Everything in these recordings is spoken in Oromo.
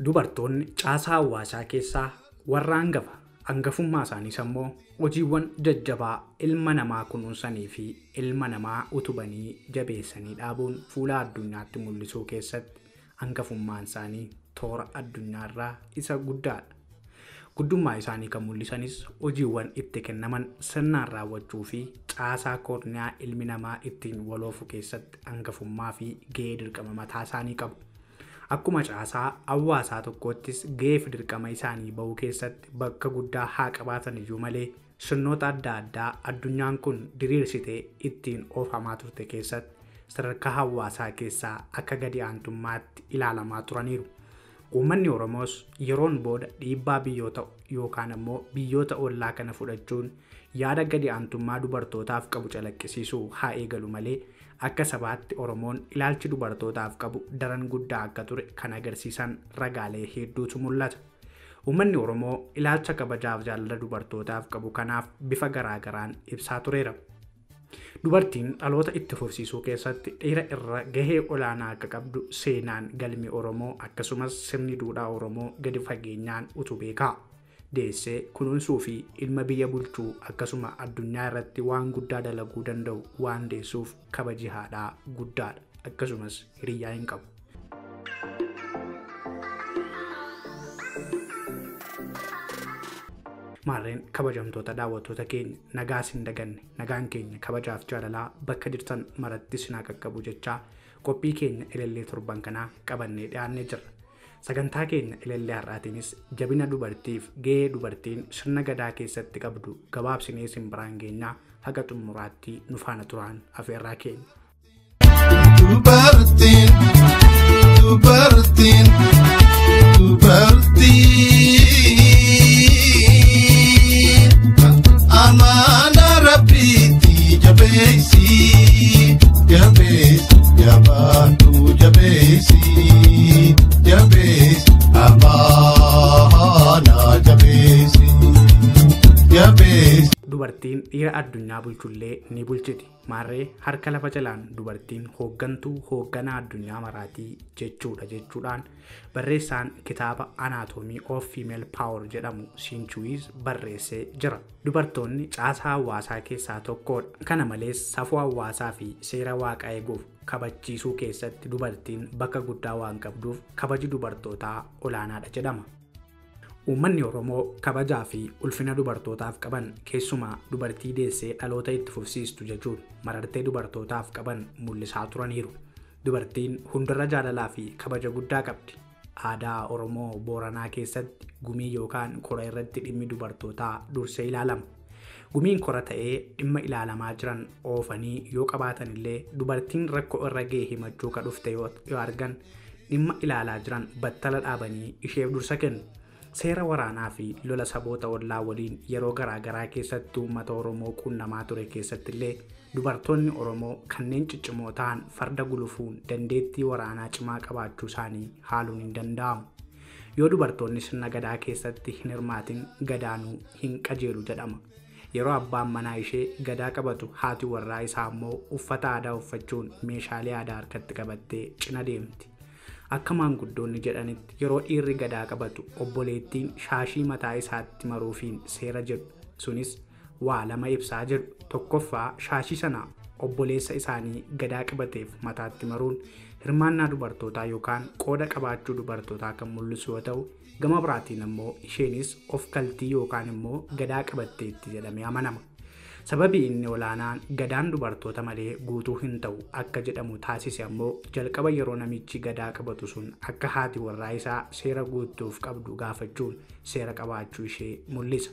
Dubartoonni caasaa hawaasaa keessaa warra hangafummaa isaaniis immoo hojiiwwan jajjabaa ilma namaa kunuunsanii fi ilma namaa utubanii jabeessanii dhaabuun fuula addunyaatti mul'isuu keessatti hangafummaan isaanii toora addunyaarraa isa guddaadha. Guddummaa isaanii kan mul'isanis hojiiwwan itti kennaman sirnaan raawwachuu fi caasaa korniyaa ilmi namaa ittiin waloofu keessatti hangafummaa fi gahee dirqama mataa isaanii qabu. Akkuma caasaa hawaasaa tokkottis gahee fi dirqama isaanii bahuu keessatti bakka guddaa haa qabaatan iyyuu malee sirnoota adda addaa addunyaan kun diriirsitee ittiin oofamaa turte keessatti sadarkaa hawaasaa keessaa akka gadi aantummaatti ilaalamaa turaniiru. Uummanni Oromoos yeroon booda dhiibbaa biyyoota yookaan immoo biyyoota ollaa kana fudhachuun yaada gadi aantummaa dubartootaaf qabu calaqqisiisuu haa eegalu malee akka sabaatti Oromoon ilaalchi dubartootaaf qabu daran guddaa akka ture kan agarsiisan ragaalee hedduutu mul'ata. Uummanni Oromoo ilaalcha kabajaaf jaalala dubartootaaf qabu kanaaf bifa garaagaraan ibsaa tureera. Dubartiin dhaloota itti fufsiisuu keessatti dhiira irra gahee olaanaa akka qabdu seenaan galmi Oromoo akkasumas sirni duudhaa Oromoo gadi fageenyaan utubee kaa'a. Deessee kunuunsuu fi ilma biyya bulchuu akkasuma addunyaa irratti waan guddaa dalaguu danda'u waan deessuuf kabaji haadhaa guddaadha akkasumas hiriyyaa hin qabu. Maarreen kabajamtoota daawwattoota keenya nagaa sin daganne nagaan keenya kabajaaf jaalalaa bakka jirtan maratti sinaa qaqqabu jechaa qophii keenya Elellee torban kanaa qabannee dhiyaannee jirra. Sagantaa keenya Elellee har'aatiinis jabina dubartiif gahee dubartiin sirna gadaa keessatti qabdu gabaabsinee sin biraan geenyaa haga xumuraatti nu faana turaan afeerraa keenya. Amana rabbiitti jabeessi jabaatu jabeessi amana jabeessi. Dubartiin dhiira addunyaa bulchullee ni bulchiti. Maarree harka lafa jalaan dubartiin hoogganaa addunyaa maraatii jechuudhaan barreessaan kitaaba Anatomy of Female Power jedhamu Sinchuis barreessee jira. Dubartoonni caasaa hawaasaa keessaa tokkodha. Kana malees safuu hawaasaa fi seera waaqa eeguuf kabachiisuu keessatti dubartiin bakka guddaa waan qabduuf kabaji dubartootaa olaanaadha jedhama. Uummanni Oromoo kabajaa fi ulfina dubartootaaf qaban keessumaa dubartii deessee dhaloota itti fufsiistu jechuun marartee dubartootaaf qaban mul'isaa turaniiru. Dubartiin hundarra jaalalaa fi kabaja guddaa qabdi. Aadaa Oromoo Booranaa keessatti gumii yookaan kora irratti dhimmi dubartootaa dursee ilaalama. Gumiin kora ta'ee dhimma ilaalamaa jiran oofanii yoo qabaatan illee dubartiin rakkoo irra gahee himachuu ka dhufte yoo argan dhimma ilaalaa jiran battala dhaabanii isheef dursa kennu. Seera waraanaa fi lola saboota ollaa waliin yeroo garaagaraa keessatti uummata Oromoo quunnamaa ture keessatti illee dubartoonni Oromoo kanneen ciccimoo ta'an farda gulufuun dandeettii waraanaa cimaa qabaachuu isaanii haaluun hin danda'amu. Yoo dubartoonni sirna gadaa keessatti hin hirmaatin gadaanuu hin qajeelu jedhama. Yeroo abbaan manaa ishee gadaa qabatu haati warraa isaa immoo uffata aadaa uffachuun meeshaalee aadaa harkatti qabattee cina deemti. Akka maanguddoonni jedhanitti yeroo dhiirri gadaa qabatu obboleettiin shaashii mataa isaatti maruufiin seera jedhu sunis waa lama ibsaa jedhu. Tokkoffaa shaashii sana obboleessa isaanii gadaa qabateef mataatti maruun hirmaannaa dubartootaa yookaan qooda qabaachuu dubartootaa kan mul'isu yoo ta'u, gama biraatiin immoo isheenis of kaltii yookaan immoo gadaa qabatteetti jedhamee amanama. Sababii inni olaanaan gadaan dubartoota malee guutuu hin ta'u akka jedhamu taasise ammoo jalqaba yeroo namichi gadaa qabatu sun akka haati warraa isaa seera guutuuf qabdu gaafachuun seera qabaachuu ishee mul'isa.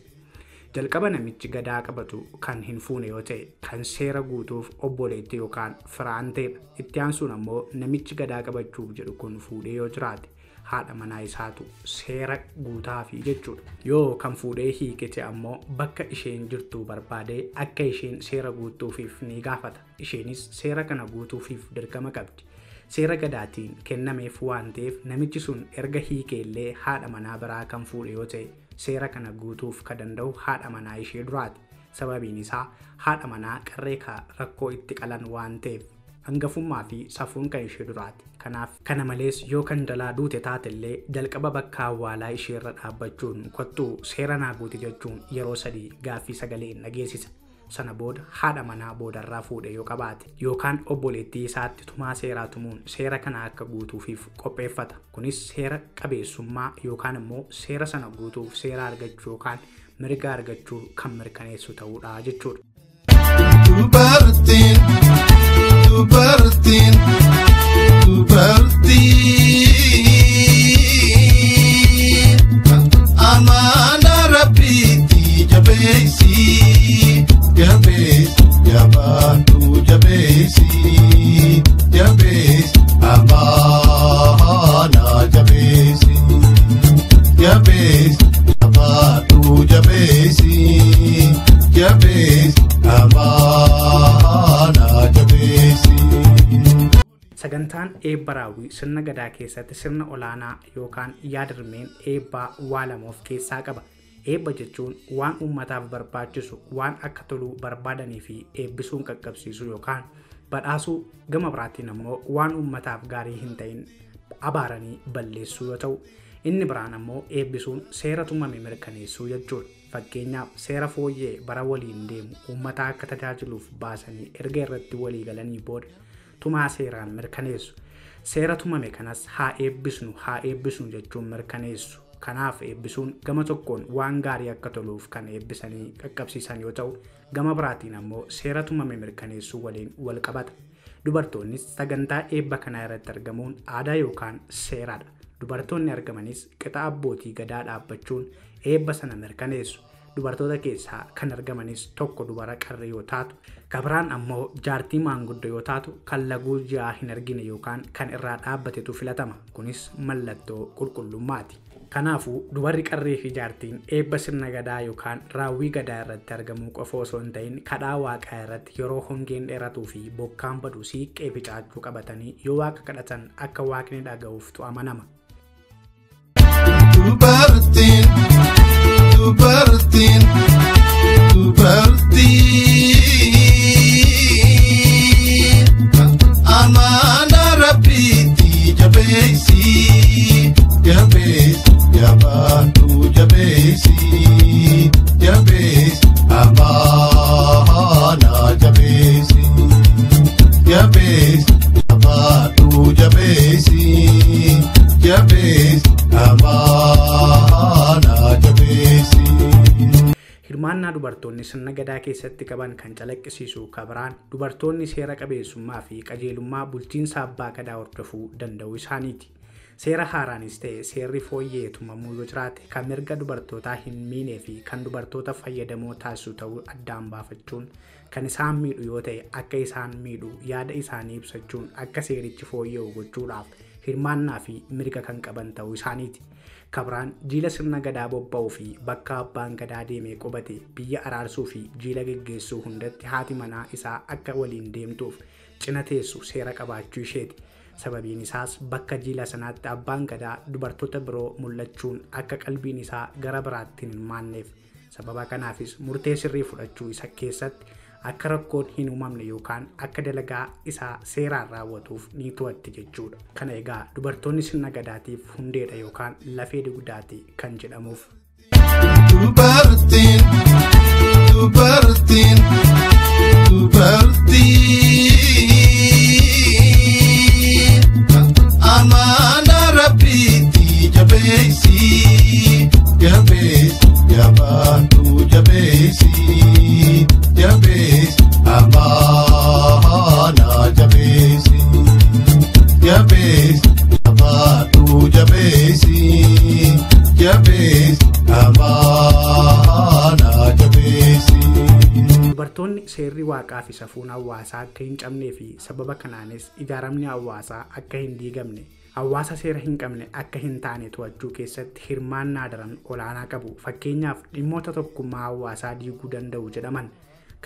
Jalqaba namichi gadaa qabatu kan hin fuune yoo ta'e kan seera guutuuf obboleetti yookaan firaan ta'edha. Itti aansuun ammoo namichi gadaa qabachuuf jedhu kun fuudhee yoo jiraate haadha manaa isaatu seera guutaafi jechuudha. Yoo kan fuudhee hiikete ammoo bakka isheen jirtu barbaadee akka isheen seera guutuufiif ni gaafata. Isheenis seera kana guutuufiif dirqama qabdi. Seera gadaatiin kennameef waan ta'eef namichi sun erga hiikeellee haadha manaa biraa kan fuudhe yoo ta'e seera kana guutuuf ka danda'u haadha manaa ishee duraati. Sababiin isaa haadha manaa qarree rakkoo itti qalan waan ta'eef hangafummaa fi safuun kan ishee duraati. Kanaaf kana malees yoo kan jalaa duute taatellee jalqaba bakka awwaalaa ishee irra dhaabbachuun kottuu seera naa guuti jechuun yeroo 3 gaaffii sagalee dhageessisa. Sana booda haadha manaa boodarraa fuudhe yoo qabaate yookaan obboleettii isaatti tumaa seeraa tumuun seera kana akka guutuufiif qopheeffata. Kunis seera qabeessummaa yookaan immoo seera sana guutuuf seera argachuu yookaan mirga argachuu kan mirkaneessu ta'uudha jechuudha. Dubartiin amaana rabbiitti jabeessi. Jabees, jabaatu jabeesi, jabees, amaana jabeesi, jabees, jabaatu jabeesi, jabees, amaana jabeesi. Sagantaan eebba raawwii sirna gadaa keessatti sirna olaanaa yookaan yaadarmeen eebbaa waa lama of keessaa qaba. Eebba jechuun waan uummataaf barbaachisu waan akka toluu barbaadanii fi eebbisuun qaqqabsiisuu yookaan badhaasuu, gama biraatiin ammoo waan uummataaf gaarii hin ta'in abaaranii balleessuu yoo ta'u, inni biraan ammoo eebbisuun seera tumame mirkaneessuu jechuudha. Fakkeenyaaf seera fooyyee bara waliin deemu uummata akka tajaajiluuf baasanii erga irratti walii galanii booda tumaa seeraan mirkaneessu. Seera tumame kanas haa eebbisnu jechuun mirkaneessu. Kanaaf eebbisuun gama tokkoon waan gaarii akka toluuf kan eebbisanii qaqqabsiisan yoo ta'u, gama biraatiin ammoo seera tumame mirkaneessuu waliin wal qabata. Dubartoonnis sagantaa eebba kanaa irratti argamuun aadaa yookaan seeraadha. Dubartoonni argamanis qixa abbootii gadaa dhaabbachuun eebba sana mirkaneessu. Dubartoota keessaa kan argamanis tokko dubara qarree yoo taatu, kabiraan ammoo jaartii maanguddoo yoo taatu kan laguu ji'aa hin argine yookaan kan irraa dhaabbatetu filatama. Kunis mallattoo qulqullummaati. Kanaafuu dubarri qarree fi jaartiin eebba sirna gadaa yookaan raawwii gadaa irratti argamuu qofa osoo hin ta'in kadhaa waaqaa irratti yeroo hongeen dheeratuu fi bokkaan badu siiqqee fi caachuu qabatanii yoo waaqa kadhatan akka waaqni dhaga'uuftu amanama. Dubartiin amaana rabbiitti jabeessi, jabees, jabaatu jabeessi, jabees, amaana jabeessi, jabees, jabaatu jabeessi, jabees, amaana jabeessi. Hirmaannaa dubartoonni sirna gadaa keessatti qaban kan calaqqisiisu kabiraan dubartoonni seera qabeessummaa fi qajeelummaa bulchiinsa abbaa gadaa hordofuu danda'uu isaaniiti. Seera haaraanis ta'e seerri fooyyee tumamuu yoo jiraate kan mirga dubartootaa hin miinee fi kan dubartoota fayyadamoo taasisu ta'uu addaan baafachuun kan isaan miidhu yoo ta'e akka isaan miidhu yaada isaanii ibsachuun akka seerichi fooyya'u gochuudhaaf hirmaannaa fi mirga kan qaban ta'uu isaaniiti. Kabiraan jiila sirna gadaa bobba'uu fi bakka abbaan gadaa deemee qubate biyya araarsuu fi jiila geggeessuu hundatti haati manaa isaa akka waliin deemtuuf cina teessu seera qabaachuu isheeti. Sababiin isaas bakka jiila sanaatti abbaan gadaa dubartoota biroo mul'achuun akka qalbiin isaa gara biraatti hin maanneef. Sababa kanaafis murtee sirrii fudhachuu isa keessatti akka rakkoon hin uumamne yookaan akka dalagaa isaa seeraan raawwatuuf ni to'atti jechuudha. Kana egaa dubartoonni sirna gadaatiif hundeedha yookaan lafee dugdaati kan jedhamuuf. Dubartiin amaana rabbiitti jabeessi, jabees, jabaatu jabeessi, jabees, amaana jabeessi, jabees, jabaatu jabeessi, jabees, amaana jabeessi. Dubartoonni seerri waaqaa fi safuun hawaasaa akka hin cabnee fi sababa kanaanis ijaaramni hawaasaa akka hin diigamne, hawaasa seera hin qabne akka hin taane to'achuu keessatti hirmaannaa daran olaanaa qabu. Fakkeenyaaf dhimmoota tokkummaa hawaasaa diiguu danda'u jedhaman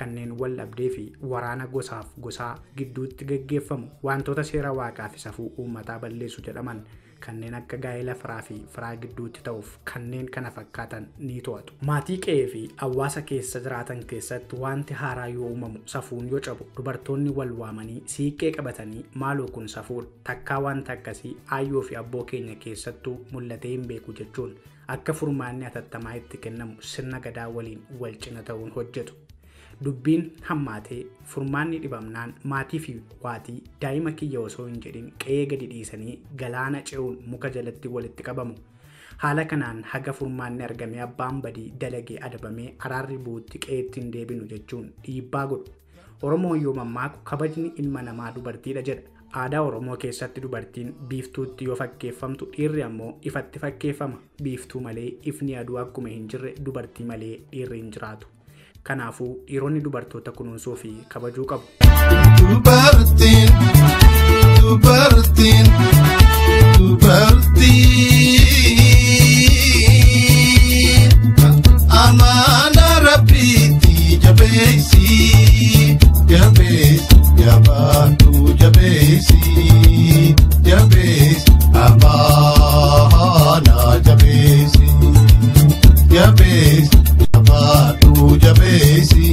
kanneen wal dhabdee fi waraana gosaaf gosaa gidduutti gaggeeffamu wantoota seera waaqaa fi safuu uummataa balleessu jedhaman kanneen akka gaa'ela firaa fi firaa gidduutti ta'uuf kanneen kana fakkaatan ni to'atu. Maatii qe'ee fi hawaasa keessa jiraatan keessatti wanti haaraa yoo uumamu safuun yoo cabu dubartoonni wal waamanii siiqqee qabatanii maaloo kun safuudha takkaa wanta akkasii aayyoo fi abboo keenya keessattuu mul'atee hin beeku jechuun akka furmaanni atattamaa itti kennamu sirna gadaa waliin wal cina ta'uun hojjetu. Dubbiin hammaatee furmaanni dhibamnaan maatii fi waatii daa'ima kiyya osoo hin jedhin qe'ee gadi dhiisanii galaana ce'uun muka jalatti walitti qabamu. Haala kanaan haga furmaanni argamee abbaan badii dalagee adabamee araarri bu'utti qe'eetti hin deebinu jechuun dhiibbaa godhu. Oromoon yoo mammaaku kabajni ilma namaa dubartiidha jedha. Aadaa Oromoo keessatti dubartiin biiftuutti yoo fakkeeffamtu dhiirri ammoo ifatti fakkeeffama. Biiftuu malee ifni aduu akkuma hin jirre dubartii malee dhiirri hin jiraatu. Kanaafuu dhiironni dubartoota kunuunsuu fi kabajuu qabu. Dubartiin amaana rabbiitti jabeessi jabaatu jabeessi amaana jabeessi jabaatu jabeessi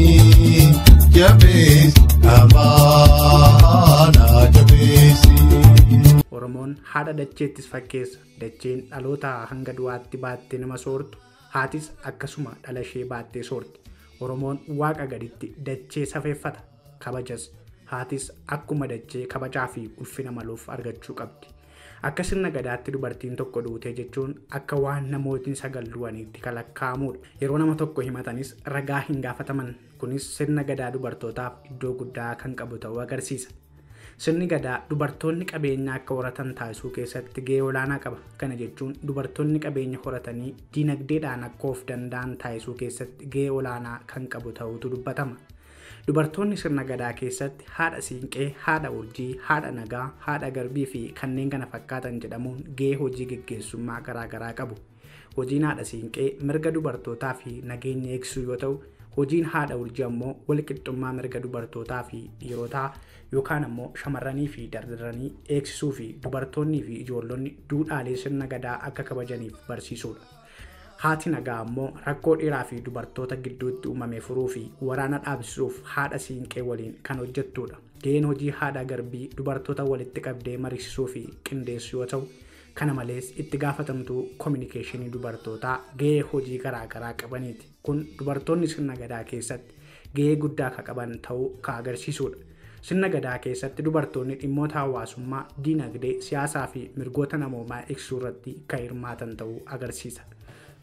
amaana jabeessi. Oromoon haadha dacheettis fakkeessa. Dacheen dhalootaa hanga du'aatti baattee nama soortu, haatis akkasuma dhala ishee baattee soorti. Oromoon waaqa gaditti dachee safeeffata, kabajas. Haatis akkuma dachee kabajaa fi ulfina maluuf argachuu qabdi. Akka sirna gadaatti dubartiin tokko duutee jechuun akka waan namootni sagal du'aniitti kalakkaa'amudha. Yeroo nama tokko himatanis ragaa hin gaafataman. Kunis sirna gadaa dubartootaaf iddoo guddaa kan qabu ta'uu agarsiisa. Sirni gadaa dubartoonni qabeenya akka horatan taasisuu keessatti gahee olaanaa qaba. Kana jechuun dubartoonni qabeenya horatanii dinagdeedhaan akka of danda'an taasisuu keessatti gahee olaanaa kan qabu ta'utu dubbatama. Dubartoonni sirna gadaa keessatti haadha siinqee, haadha urjii, haadha nagaa, haadha garbii fi kanneen kana fakkaatan jedhamuun gahee hojii gaggeessummaa garaagaraa qabu. Hojiin haadha siinqee mirga dubartootaa fi nageenya eegsisuu yoo ta'u, hojiin haadha urjii ammoo walqixxummaa mirga dubartootaa fi dhiirotaa yookaan ammoo shamarranii fi dardaranii eegsisuu fi dubartoonnii fi ijoollonni duudhaalee sirna gadaa akka kabajaniif barsiisuudha. Haati nagaa ammoo rakkoo dhiiraa fi dubartoota gidduutti uumame furuu fi waraana dhaabsisuuf haadha siinqee waliin kan hojjettudha. Gaheen hojii haadha garbii dubartoota walitti qabdee mariisisuu fi qindeessuu yoo ta'u, kana malees itti gaafatamtuu kominikeeshinii dubartootaa gahee hojii garaagaraa qabaniiti. Kun dubartoonni sirna gadaa keessatti gahee guddaa kan qaban ta'uu kan agarsiisudha. Sirna gadaa keessatti dubartoonni dhimmoota hawaasummaa, diinagdee, siyaasaa fi mirgoota namoomaa eegsisuu irratti kan hirmaatan ta'uu agarsiisa.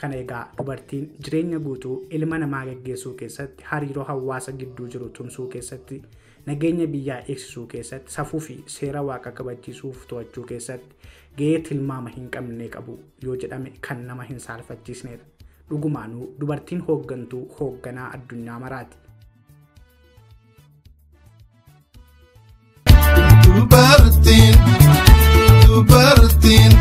Kana egaa dubartiin jireenya guutuu ilma namaa gaggeessuu keessatti, hariiroo hawaasa gidduu jiru tumsuu keessatti, nageenya biyyaa eegsisuu keessatti, safuu fi seera waaqa kabachiisuuf to'achuu keessatti gahee tilmaama hin qabne qabu yoo jedhame kan nama hin saalfachiisnedha. Dhugumaanuu dubartiin hooggantuu hoogganaa addunyaa maraati. Dubartiin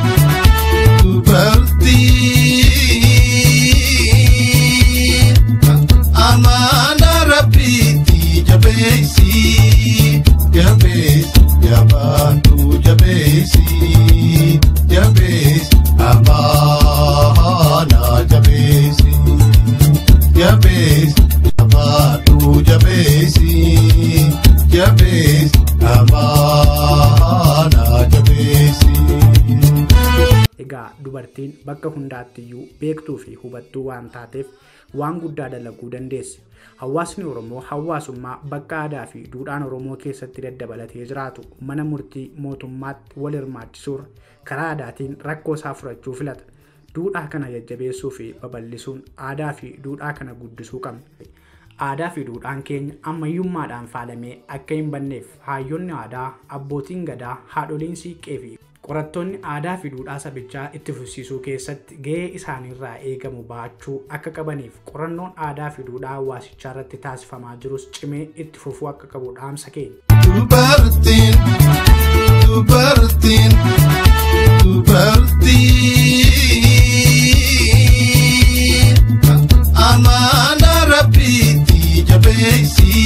amaana rabbiitti jabeessi jabaatu jabeessi amaana jabeessi jabaatu jabeessi amaana jabeessi. Egaa dubartiin bakka hundaattiyyuu beektuu fi hubattuu waan taateef waan guddaa dalaguu dandeessi. Hawaasni Oromoo hawaasummaa bakka aadaa fi duudhaan Oromoo keessatti daddabalatee jiraatu mana murtii mootummaatti wal hirmaachisuun karaa aadaatiin rakkoo isaa furachuu filata. Duudhaa kana jajjabeessuu fi babal'isuun aadaa fi duudhaa kana guddisuu qabna. Aadaa fi duudhaan keenya ammayyummaadhaan faalamee akka hin banneef hayyoonni aadaa, abbootiin gadaa, haadholiin siiqqee fi qorattoonni aadaa fi duudhaa sabichaa itti fufsiisuu keessatti gahee isaaniirraa eegamu baachuu akka qabaniif qorannoon aadaa fi duudhaa hawaasichaa irratti taasifamaa jirus cimee itti fufuu akka qabu dhaamsa keenya. Dubartiin amaana rabbiitti jabeessi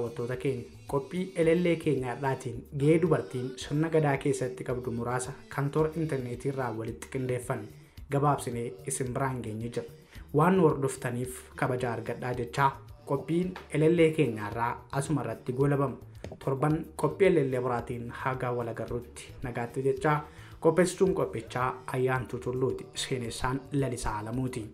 daawwattoota keenya qophii Elellee keenya irraatiin gahee dubartiin sirna gadaa keessatti qabdu muraasa kan toora intarneetii irraa walitti qindeeffanne gabaabsinee isin biraan geenye jira. Waan nu hordoftaniif kabaja argadhaa jechaa qophiin Elellee keenya irraa asuma irratti goolabama. Torban qophii Elellee biraatiin haga wal agarruutti nagaatti jechaa qopheessituun qophichaa Ayyaantuu Tulluuti, seenessaan Lalisaa Alamuuti.